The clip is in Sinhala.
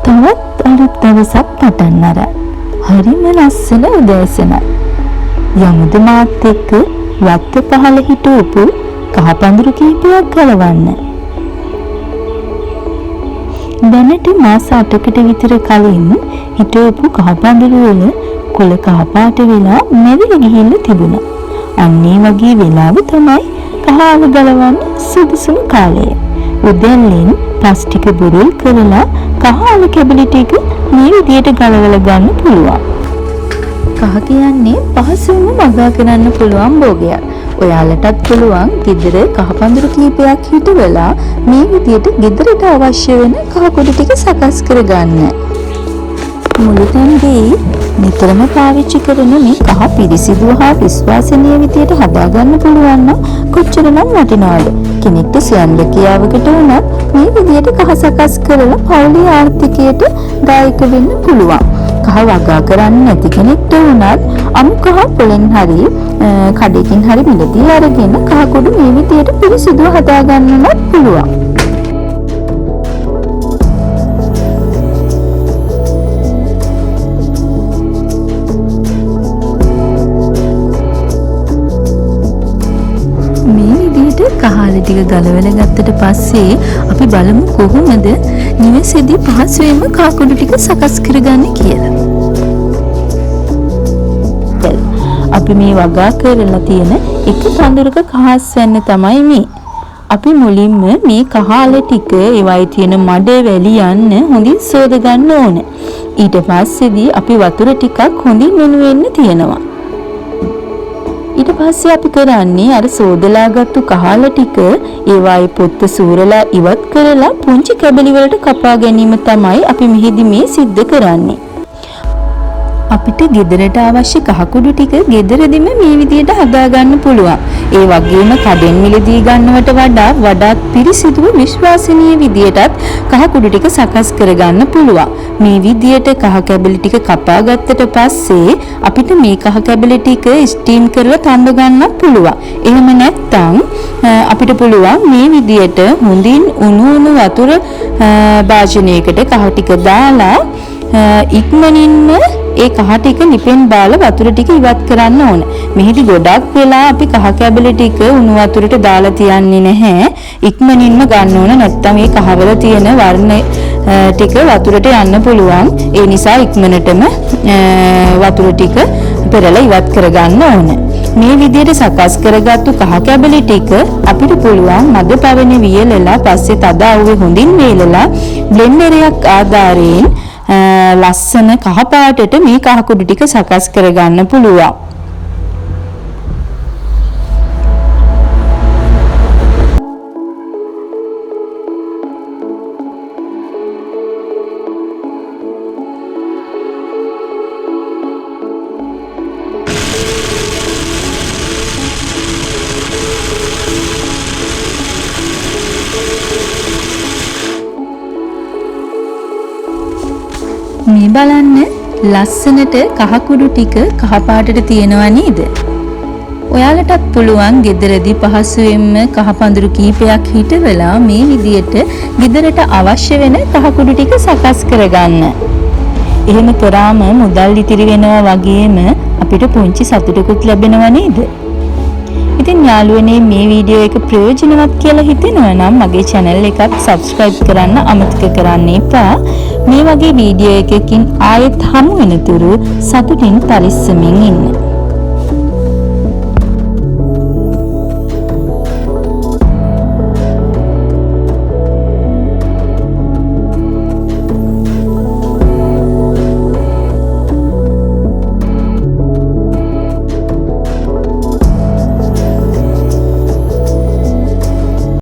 තවත් අලුත් දවසක් පටන් අරන්. හරිම ලස්සන උදෑසනක්. යමුද මාත් එක්ක වත්ත පහළ හිටවපු කහපඳුරු කීපයක් ගලවන්න. දැනට මාස 8කට විතර කලින් හිටවපු කහපඳුරු වල කොළ කහපාට වෙලා මැවිලා ගිහිල්ලා තිබුණා. අන්නේ වගේ වෙලාව තමයි කහාව ගලවන්න සුදුසුම කාලය. උදැල්ලෙන් ප්ලාස්ටික් බුරුල් කරලා කහාව කැබලි ටික මේ විදියට ගලවලා ගන්න පුළුවන්. කහ කියන්නේ පහසුවම වගා කරන්න පුළුවන් භෝගයක්. ඔයාලටත් පුළුවන් ගෙදර කහපඳුරු කීපයක් හිටවලා මේ විදියට ගෙදරට අවශ්‍ය වෙන කහ කුඩු ටික සකස් කරගන්න. මුළුතැන්දී නිතරම පාවිච්චි කරන මේ කහ පිරිසිදු හා විශ්වාසනීය විදියට හදාගන්න පුළුවන් නම් කොච්චරනම් වටිනවද? කෙනෙක්ට සයන්ලකියාවකට වුණත් මේ විදියට කහ සකස් කරලා පවුලේ ආර්ථිකයට දායක වෙන්න පුළුවන්. කහ වගා කරන්නේ නැති කෙනෙක්ට වුණත් අමු කහ පොලෙන් හරි කඩේකින් හරි මිලදී අරගෙන කහ කුඩු මේ විදියට පිරිසිදුව හදාගන්නවත් පුළුවන්. කහාල ටික ගලවලා ගත්තට පස්සේ අපි බලමු කොහොමද නිවසේදී පහසුවෙන්ම කහ කුඩු ටික සකස් කරගන්නේ කියලා. අපි මේ වගා කරලා තියෙන එක පඳුරක කහස් වෙන්න තමයි මේ. අපි මුලින්ම මේ කහාල ටික ඒවයි තියෙන මඩ වැලි යන්න හොඳින් සෝද ගන්න ඕන. ඊට පස්සේදී අපි වතුර ටිකක් හොඳින් වෙන වෙන්න තියෙනවා. ඊට පස්සේ අපි කරන්නේ අර සෝදලාගත්තු කහාල ටික ඒවායේ පොත්ත සූරලා ඉවත් කරලා පුංචි කැබලි වලට කපා ගැනීම තමයි අපි මෙහිදී මේ සිද්ධ කරන්නේ. අපිට ගෙදරට අවශ්‍ය කහ කුඩු ටික ගෙදරදීම මේ විදියට හදා ගන්න පුළුවන්. ඒ වගේම කඩෙන් මිලදී ගන්නවට වඩාත් පිරිසිදුව විශ්වාසනීය විදියටත් කහ කුඩු ටික සකස් කරගන්න පුළුවන්. මේ විදියට කහ කැබලි ටික කපා ගත්තට පස්සේ අපිට මේ කහ කැබලි ටික ස්ටීම් කරලා තඹ ගන්නත් පුළුවන්. එහෙම නැත්නම් අපිට පුළුවන් මේ විදියට හොඳින් උණු වතුර භාජනයකට කහ ටික දාලා ඉක්මනින්ම ඒ කහ ටික ලිපෙන් බාලා වතුර ටික ඉවත් කරන්න ඕන. මෙහිදී ගොඩක් වෙලා අපි කහ කැබලි ටික උණු වතුරට දාලා තියන්නේ නැහැ. ඉක්මනින්ම ගන්න ඕන. නැත්නම් මේ කහවල තියෙන වර්ණ ටික වතුරට යන්න පුළුවන්. ඒ නිසා ඉක්මනටම වතුර ටික පෙරලා ඉවත් කරගන්න ඕන. මේ විදිහට සකස් කරගත්තු කහ කැබලි ටික අපිට පුළුවන් මද පවෙන වියලලා පස්සේ තද අවුවේ හොඳින් වේලලා බ්ලෙන්ඩරයක් ආධාරයෙන් ලස්සන කහ පාටට මේ කහ කුඩු ටික සකස් කරගන්න පුළුවන්. මේ බලන්න ලස්සනට කහ කුඩු ටික කහ පාටට තියෙනවා නේද? ඔයාලටත් පුළුවන් ගෙදරදී පහසුවෙන්ම කහ පඳුරු කීපයක් හිටවලා මේ විදියට ගෙදරට අවශ්‍ය වෙන කහ කුඩු ටික සකස් කරගන්න. එහෙම කරාම මුදල් ඉතිරි වෙනවා වගේම අපිට පුංචි සතුටකුත් ලැබෙනවා නේද? ඉතින් යාළුවනේ මේ වීඩියෝ එක ප්‍රයෝජනවත් කියලා හිතෙනවා නම් මගේ channel එකත් subscribe කරන්න අමතක කරන්න එපා. මේ වගේ වීඩියෝ එකකින් ආයෙත් හමු වෙනතුරු සතුටින් පරිස්සමින් ඉන්න.